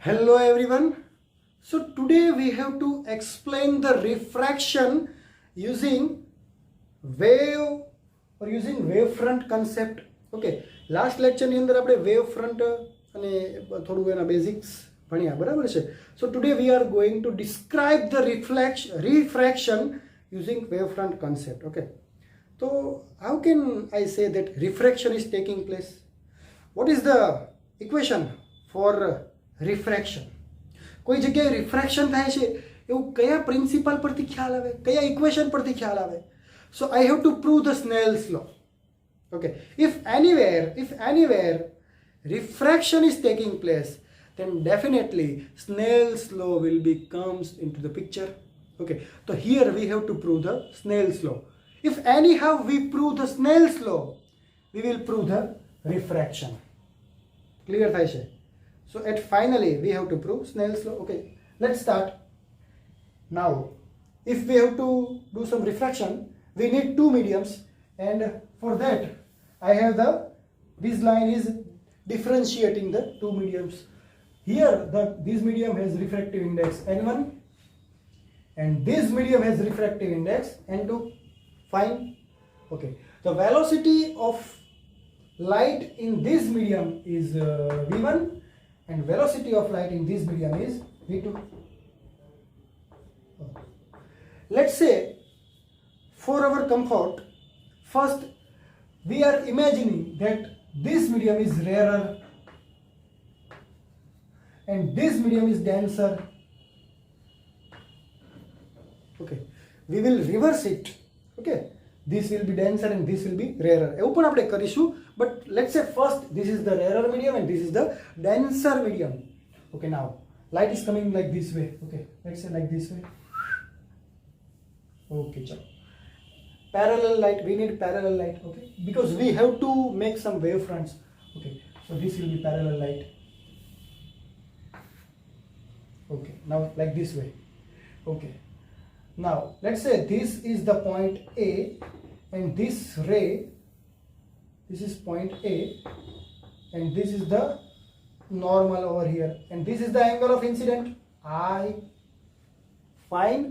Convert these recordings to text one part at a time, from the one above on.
Hello everyone. So today we have to explain the refraction using wave or using wavefront concept. Okay, last lecture ની અંદર આપણે wavefront અને થોડું એના basics ભણ્યા, બરાબર છે. So today we are going to describe the refraction using wavefront concept. Okay, so how can I say that refraction is taking place? What is the equation for refraction? કોઈ જગ્યાએ refraction થાય છે એવું કયા principal પરથી ખ્યાલ આવે, કયા ઇક્વેશન પરથી ખ્યાલ આવે? So I have to prove the Snell's law. Okay, if anywhere refraction is taking place, then definitely Snell's law will be comes into the picture. Okay, so here we have to prove the Snell's law. If anyhow we prove the Snell's law, we will prove the refraction. Clear થાય છે? So at finally we have to prove Snell's law. Okay, let's start. Now if we have to do some refraction, we need two mediums, and for that I have this line is differentiating the two mediums. Here this medium has refractive index n1 and this medium has refractive index n2. Fine. Okay, the velocity of light in this medium is v1 and velocity of light in this medium is v2. Let's say for our comfort, first we are imagining that this medium is rarer and this medium is denser. Okay, we will reverse it. Okay, this will be denser and this will be rarer. એવું પણ આપણે કરીશું, but let's say first this is the rarer medium and this is the denser medium. Okay, now light is coming like this way. Okay, let's say like this way. Okay, chalo. Parallel light, we need parallel light. Okay, because we have to make some wave fronts. Okay, so this will be parallel light. Okay, now like this way. Okay, now let's say this is the point A and this ray, this is point A and this is the normal over here and this is the angle of incident I. Fine.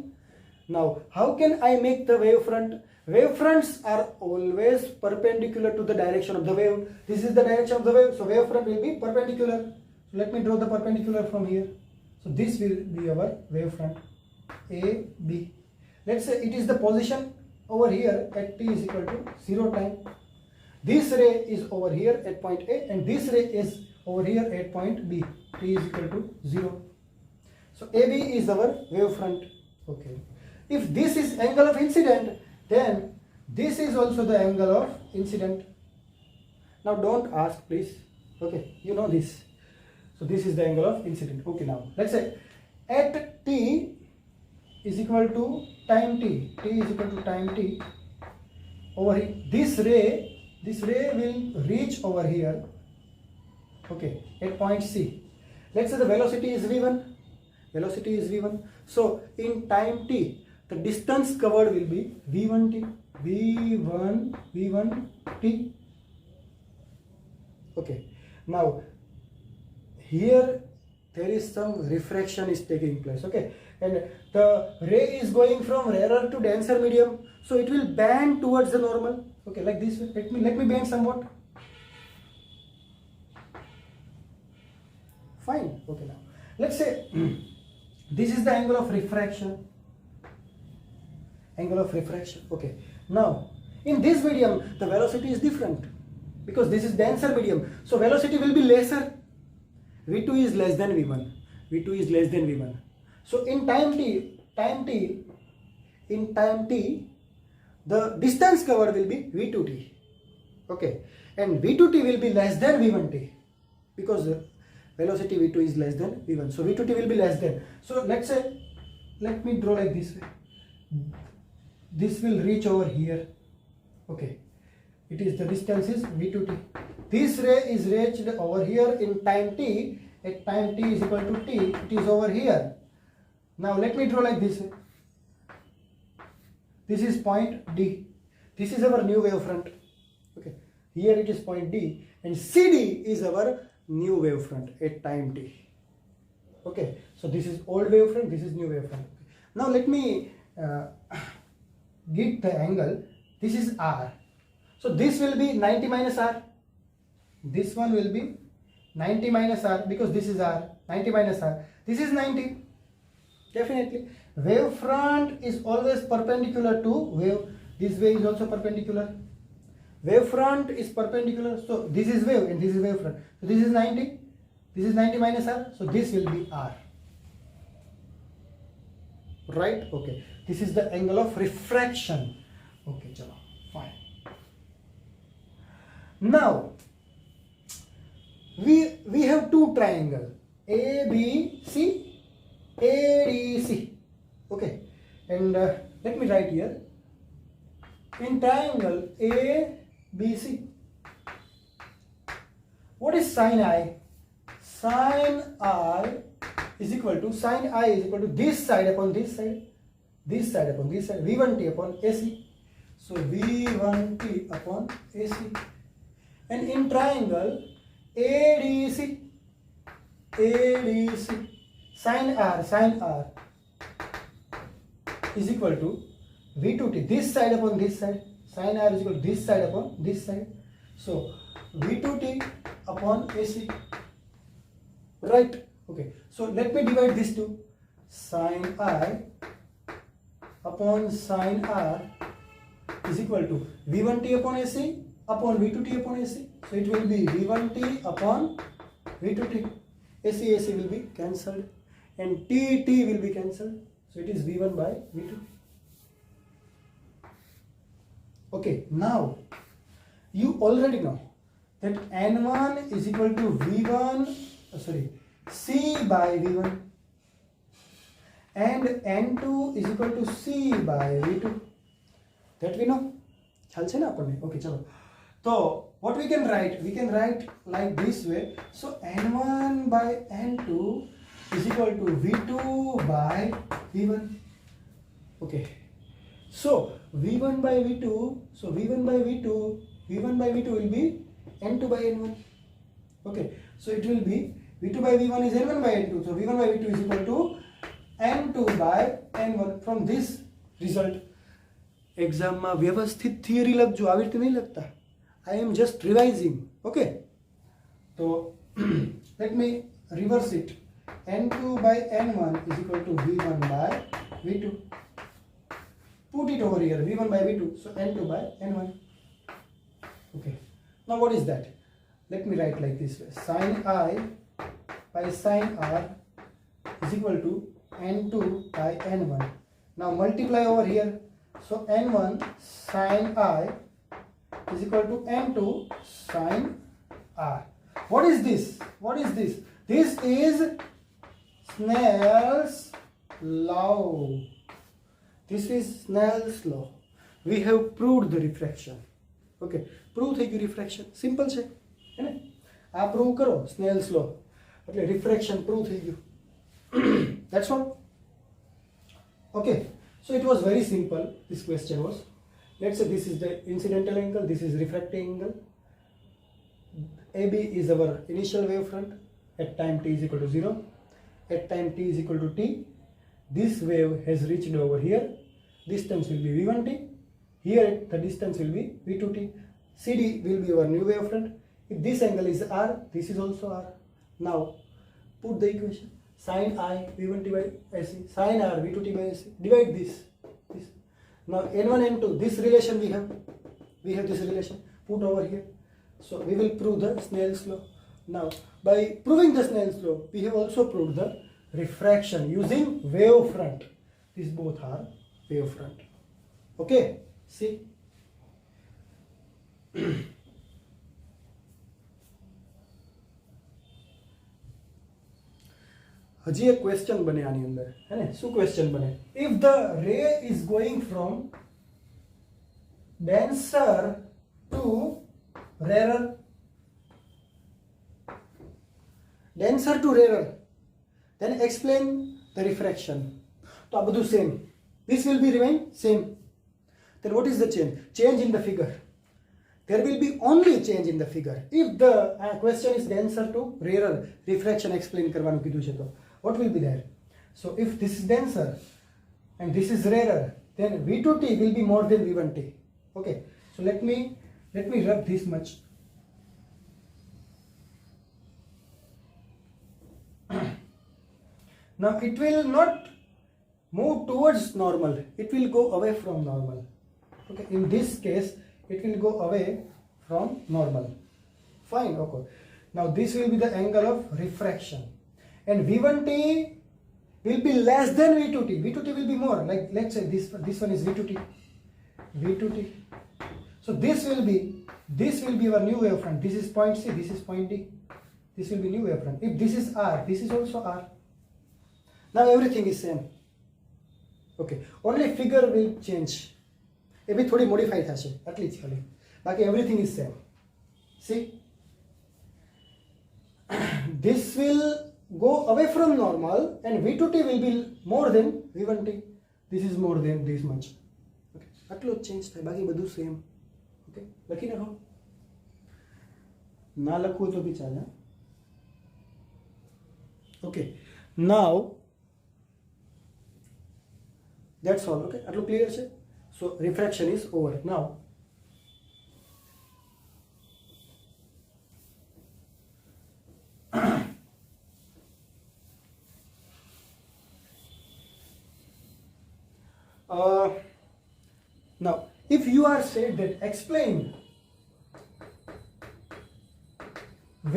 Now how can I make the wavefront? Wavefronts are always perpendicular to the direction of the wave. This is the direction of the wave, so wavefront will be perpendicular. So let me draw the perpendicular from here. So this will be our wavefront A, B. Let's say it is the position over here at t is equal to 0 time. This ray is over here at point A and this ray is over here at point B. T is equal to 0. So AB is our wavefront. Okay. If this is angle of incident, then this is also the angle of incident. Now don't ask please. Okay, you know this. So this is the angle of incident. Okay, now let's say at t is equal to time t. T is equal to time t. Over here, this ray will reach over here. Okay, at point C. Let's say the velocity is v1. Velocity is v1. So in time t, the distance covered will be v1t. V1t. Okay. Now here there is some refraction is taking place. Okay, and the ray is going from rarer to denser medium, so it will bend towards the normal. Okay, like this way. Let me bend somewhat. Fine. Okay, now let's say this is the angle of refraction. Angle of refraction. Okay, now in this medium the velocity is different because this is denser medium, so velocity will be lesser. v2 is less than v1. v2 is less than v1. So in time t, the distance covered will be v2t. Okay, and v2t will be less than v1t because the velocity v2 is less than v1. So v2t will be less than. So let's say, let me draw like this way. This will reach over here. Okay, it is the distance is v2t. This ray is reached over here in time t. At time t is equal to t, it is over here. Now let me draw like this way. This is point D. This is our new wavefront. Okay, here it is point D and CD is our new wavefront at time t. Okay, so this is old wavefront, this is new wavefront. Now let me get the angle. This is R, so this will be 90 minus R. This one will be 90 minus R, because this is R. 90 minus R, this is 90. Definitely wavefront is always perpendicular to wave. This wave is also perpendicular. Wavefront is perpendicular, so this is wave and this is wavefront. So this is 90, this is 90 minus R, so this will be R. Right? Okay, this is the angle of refraction. Okay, chalo, fine. Now we have two triangles, ABC, ADC. Okay, and let me write here. In triangle ABC, what is sin I? Sin I is equal to this side upon this side, this side upon this side, V1t upon AC. So V1t upon AC. And in triangle ADC, sin R is equal to V2t, this side upon this side. Sin R is equal to this side upon this side. So V2t upon AC. Right? Okay. So let me divide this two. Sin I upon sin R is equal to V1t upon AC upon V2t upon AC. So it will be V1t upon V2t. AC will be cancelled and T will be cancelled. So it is V1 by V2. Okay, now you already know that N1 is equal to C by V1 and N2 is equal to C by V2. That we know. ખ્યાલ છે ને આપણને? Okay, ચલો. So what we can write? We can write like this way. So N1 by N2 is equal to V2 by V1. Okay. So V1 by V2, V1 by V2 will be N2 by N1. Okay, so it will be V2 by V1 is N1 by N2. So V1 by V2 is equal to N2 by N1. From this result, exam માં વ્યવસ્થિત theory લખજો, આવી રીતે નહીં લખતા. I am just revising. Okay, so let me reverse it. N2 by N1 is equal to V1 by V2. Put it over here, V1 by V2, so N2 by N1. Okay, now what is that? Let me write like this way. Sin I by sin R is equal to N2 by N1. Now multiply over here. So N1 sin I is equal to N2 sin R. What is this? This is Snell's law. This is Snell's law. We have proved the refraction. Okay, prove થઈ ગયું refraction. Simple છે, હે ને? આ prove કરો Snell's law. એટલે refraction prove થઈ ગયું. That's all. Okay, so it was very simple. This question was. Let's say this is the incidental angle, this is refracting angle. AB is our initial wavefront at time t is equal to 0. At time t is equal to t, this wave has reached over here. Distance will be V1t. Here the distance will be V2t. CD will be our new wavefront. If this angle is R, this is also R. Now put the equation. Sin I V1t by AC, sin R V2t by AC. Divide this. Now N1 N2, this relation we have this relation. Put over here. So we will prove the Snell's law. Now by proving the Snell's law, we have also proved the refraction using wavefront. These both are wavefront. Okay, see. હજી એક question બને આની અંદર, હે ને? શું question બને? If the ray is going from denser to rarer, then explain the refraction. તો આ બધું same. This will be remain same. Then what is the change? Change in the figure. There will be only change in the figure. If the question is denser to rarer, refraction explain કરવાનું કીધું છે તો what will be there? So if this is denser and this is rarer, then V2T will be more than V1T. Okay, so let me rub this much. Now it will not move towards normal, it will go away from normal. Okay, in this case it will go away from normal. Fine, okay. Now this will be the angle of refraction, and V1T will be less than V2T. V2T will be more, like let's say this one is V2T. V2T. So this will be our new wavefront. This is point C, this is point D. This will be new wavefront. If this is R, this is also R. Now everything is same. Okay, only figure will change. એ બી થોડી modify થશે આટલી જ ખાલી, બાકી everything is same. See, this will go away from normal and V2T will be more than V1T. This is more than this much. Okay, આટલો જ change થાય, બાકી બધું સેમ. ઓકે, લખી નાખો. ના લખવું તો બી ચાલે. Okay, now that's all. Okay, આટલું ક્લિયર છે? So refraction is over. Now now if you are said that explain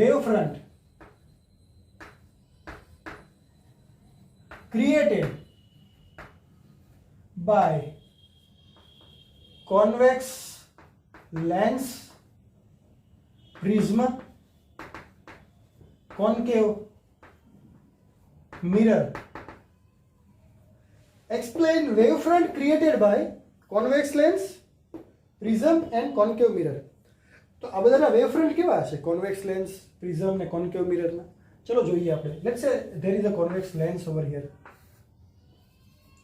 wavefront created by convex lens, prism, concave mirror. Explain wavefront created by convex lens, prism and concave mirror. તો આ બધાના wavefront કેવા હશે? convex lens, prism ને concave mirror ના. ચલો જોઈએ આપણે. Let's say there is a convex lens over here.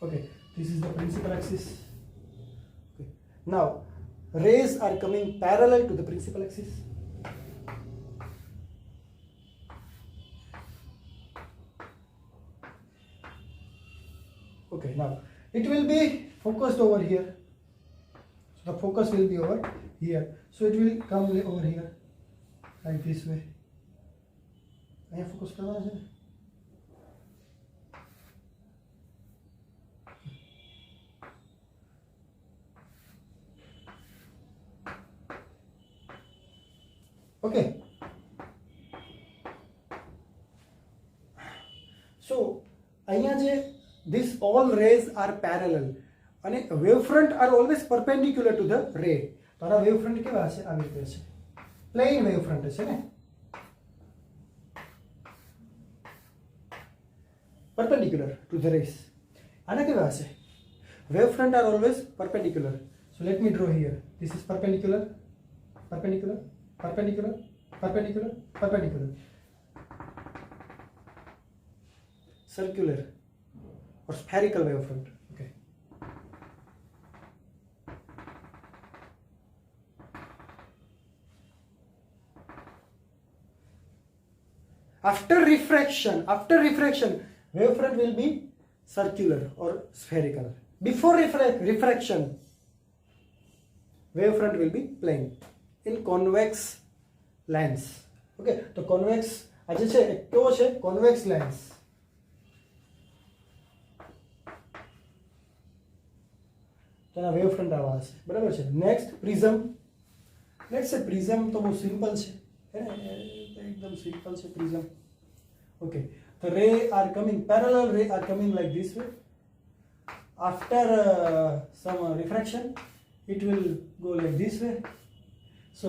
Okay, this is the principal axis. Okay. Now rays are coming parallel to the principal axis. Okay, now it will be focused over here. So the focus will be over here. So it will come over here like this way. અહીંયા focus કરવાના છે. Okay, so અહીંયા જે these all rays are parallel અને wavefront are always perpendicular to the ray. તો આ wavefront કેવા હશે? આવી રીતે હશે, plain wavefront હશે ને, perpendicular to the rays. આના કેવા હશે? Wavefront are always perpendicular. So let me draw here. This is perpendicular, perpendicular, perpendicular, perpendicular, perpendicular, circular or spherical wavefront. Okay. After refraction, wavefront will be circular or spherical. Before refraction, wavefront will be plane in convex lens. Okay, તો convex આ જે છે એ કેવો છે? convex lens. તેના wavefront આવા હશે, બરાબર છે. Next prism. લેટ્સ સે પ્રિઝમ તો બહુ સિમ્પલ છે, એકદમ સિમ્પલ છે prism. Okay, the ray are coming parallel, ray are coming like this way. After some refraction it will go like this way. So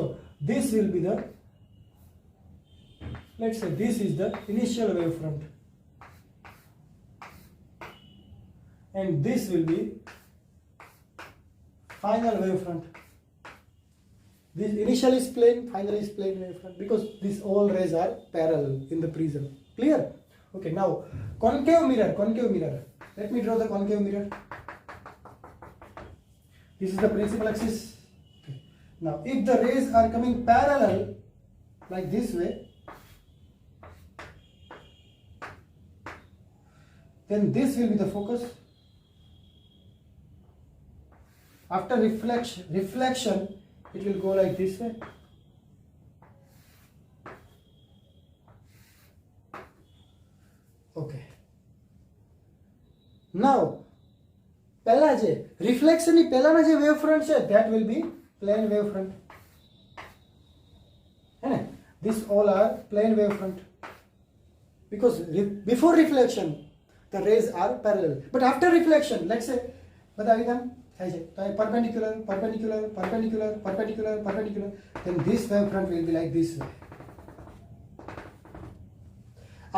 this will be the, let's say this is the initial wavefront and this will be final wavefront. This initial is plane, final is plane wavefront, because these all rays are parallel in the prism. Clear? Okay, now concave mirror, concave mirror. Let me draw the concave mirror. This is the principal axis. Okay. Now if the rays are coming parallel like this way, then this will be the focus. After reflection, it will go like this way. Okay. Now, પહેલા જે reflection ની પહેલાના જે wave front છે that will be plane wave front. है ना? This all are plane wave front. Because before reflection, the rays are parallel. But after reflection, let's say, બતાવી દમ થાય છે તો perpendicular, perpendicular, perpendicular, perpendicular, perpendicular. Then this wave front will be like this way.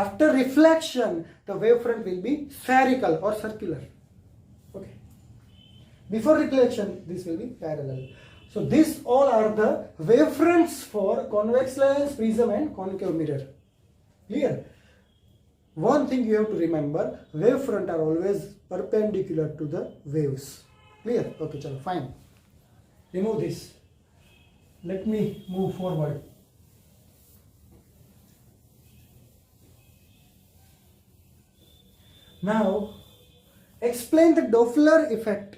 After reflection, the wave front will be spherical or circular. Okay. Before reflection, this will be parallel. So these all are the wavefronts for convex lens, prism and concave mirror. Clear? One thing you have to remember, wavefront are always perpendicular to the waves. Clear? Okay, chalo, fine. Remove this. Let me move forward. Now, explain the Doppler effect.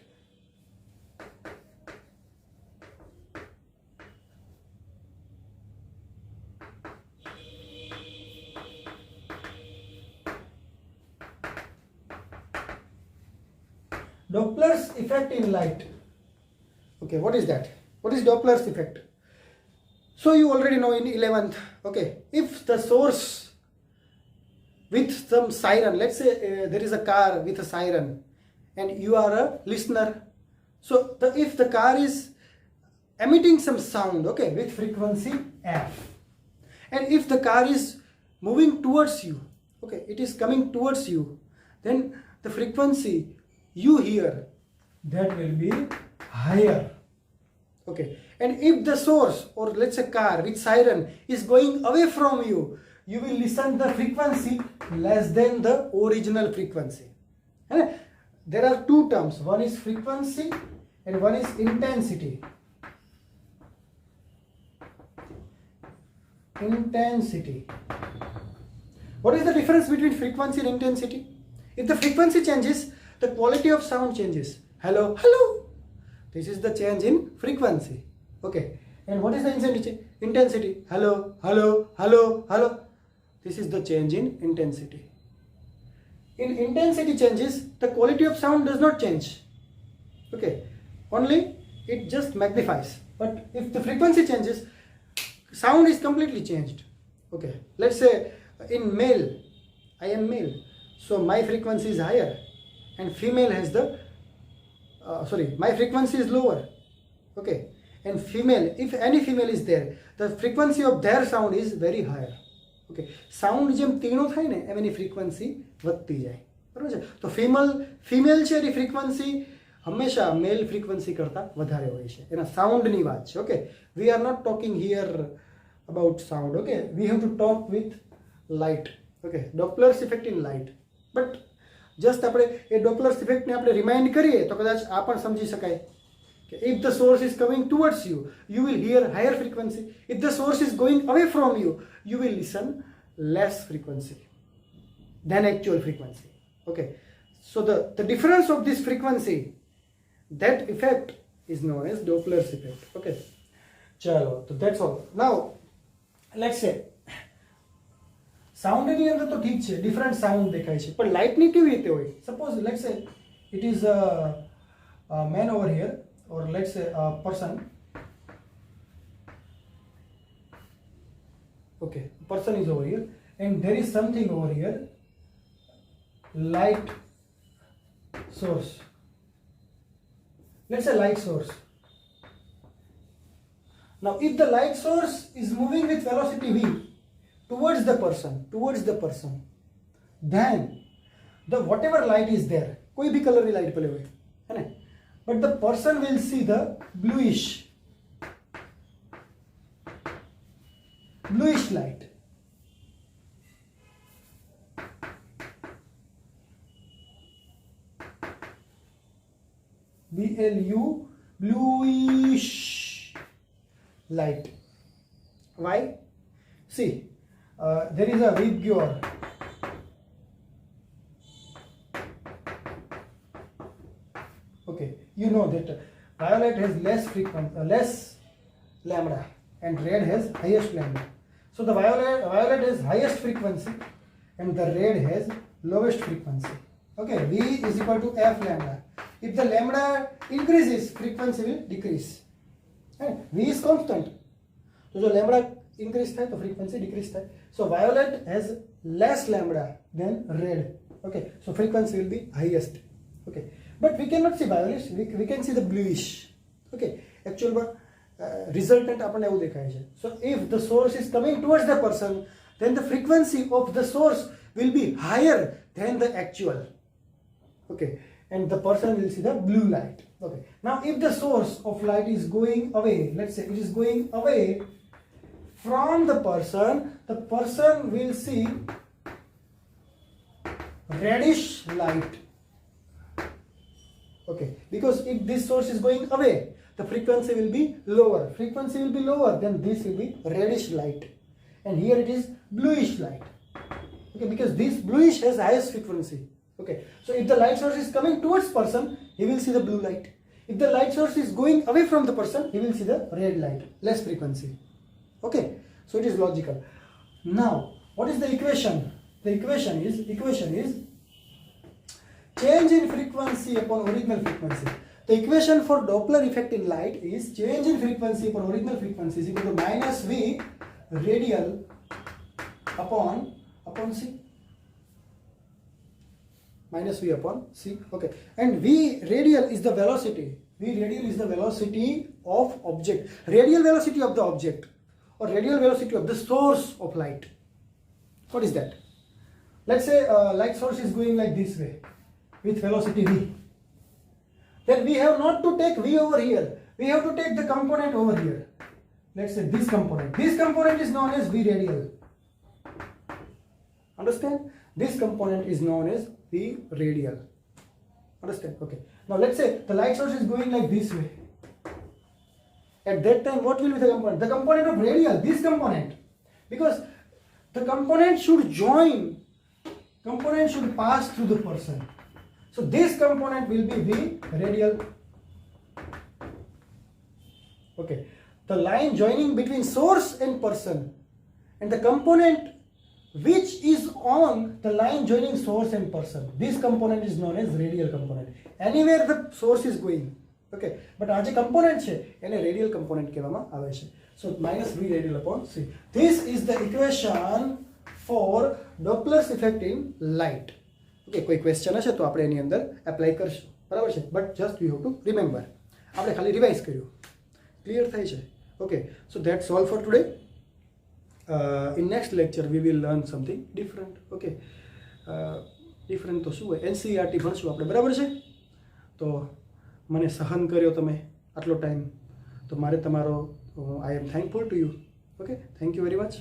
Doppler's effect in light. Okay, what is that? What is Doppler's effect? So you already know in 11th. Okay, if the source with some siren, let's say there is a car with a siren and you are a listener. So if the car is emitting some sound, okay, with frequency f, and if the car is moving towards you, okay, it is coming towards you, then the frequency you hear, that will be higher. Okay, and if the source, or let's say car with siren, is going away from you, you will listen the frequency less than the original frequency. There are two terms, one is frequency and one is intensity. Intensity. What is the difference between frequency and intensity? If the frequency changes, the quality of sound changes. Hello, hello. This is the change in frequency. Okay. And what is the intensity? Hello, hello, hello, hello. This is the change in intensity. In intensity changes, the quality of sound does not change. Okay. Only it just magnifies. But if the frequency changes, sound is completely changed. Okay. Let's say in male, I am male. So my frequency is higher. And female has the, my frequency is lower. Okay. And female, if any female is there, the frequency of their sound is very higher. Okay. Sound જેમ તીણો થાય ને એમ એની frequency વધતી જાય. બરાબર છે? તો female છે એની frequency હંમેશા male frequency કરતાં વધારે હોય છે. એના soundની વાત છે. Okay. We are not talking here about sound. Okay. We have to talk with light. Okay. Doppler's effect in light. But just આપણે એ ડોપલર્સ ઇફેક્ટને આપણે રિમાઇન્ડ કરીએ તો કદાચ આ પણ સમજી શકાય કે if the source is coming towards you, you will hear higher frequency. If the source is going away from you, you will listen less frequency than actual frequency. Okay. So the difference of this frequency, that effect is known as Doppler's effect. Okay. Chalo, so that's all. Now, let's say સાઉન્ડની અંદર તો ઠીક છે, different sound દેખાય છે, પણ લાઇટની કેવી રીતે હોય? Suppose let's say it is a man over here, or let's say a person. Okay, person is over here and there is something over here, light source. Let's say light source. Now if the light source is moving with velocity v towards the person, then the whatever light is there, कोई भी colour की light भले हुए है ना, but the person will see the bluish light. BLU, bluish light. Why? See, there is a VIBGYOR. Okay, you know that violet has less frequency, less lambda, and red has highest lambda. So the violet has highest frequency and the red has lowest frequency. Okay, V is equal to F lambda. If the lambda increases, frequency will decrease. Right? V is constant. So the lambda increase થાય તો frequency decrease થાય. So violet has less lambda than red. Okay, so frequency will be highest. Okay, but we cannot see violet, we can see the bluish. Okay, actual resultant આપણને એવું દેખાય છે. So if the source is coming towards the person, then the frequency of the source will be higher than the actual. Okay, and the person will see the blue light. Okay, now if the source of light is going away, let's say it is going away from the person will see reddish light. Okay, because if this source is going away, the frequency will be lower. Frequency will be lower, then this will be reddish light. And here it is bluish light. Okay, because this bluish has highest frequency. Okay, so if the light source is coming towards person, he will see the blue light. If the light source is going away from the person, he will see the red light, less frequency. Okay, so it is logical. Now, what is the equation? The equation is change in frequency upon original frequency. The equation for Doppler effect in light is change in frequency upon original frequency is equal to minus V radial upon C. Minus V upon C. Okay, and V radial is the velocity. V radial is the velocity of object. Radial velocity of the object or radial velocity of the source of light. What is that? Let's say light source is going like this way with velocity V. Then we have not to take V over here. We have to take the component over here. Let's say this component. This component is known as V radial. Understand? This component is known as V radial. Understand? Okay. Now let's say the light source is going like this way. At that time, what will be the component? The component of radial, this component. Because the component should join, component should pass through the person. So this component will be V radial. Okay. The line joining between source and person, and the component which is on the line joining source and person. This component is known as radial component. Anywhere the source is going. Okay, but આ જે component છે એને radial component કહેવામાં આવે છે. So minus V radial upon C. This is the equation for Doppler's effect in light. Okay, કોઈ question હશે તો આપણે એની અંદર apply કરશું. બરાબર છે? But just you have to remember. આપણે ખાલી revise કર્યું. Clear થાય છે? Okay, so that's all for today. In next lecture we will learn something different. Okay, different તો શું હોય? NCERT ભણશું આપણે. બરાબર છે? તો મને સહન કર્યો તમે આટલો ટાઈમ, તો મારે તમારો I am thankful to you. Okay, thank you very much.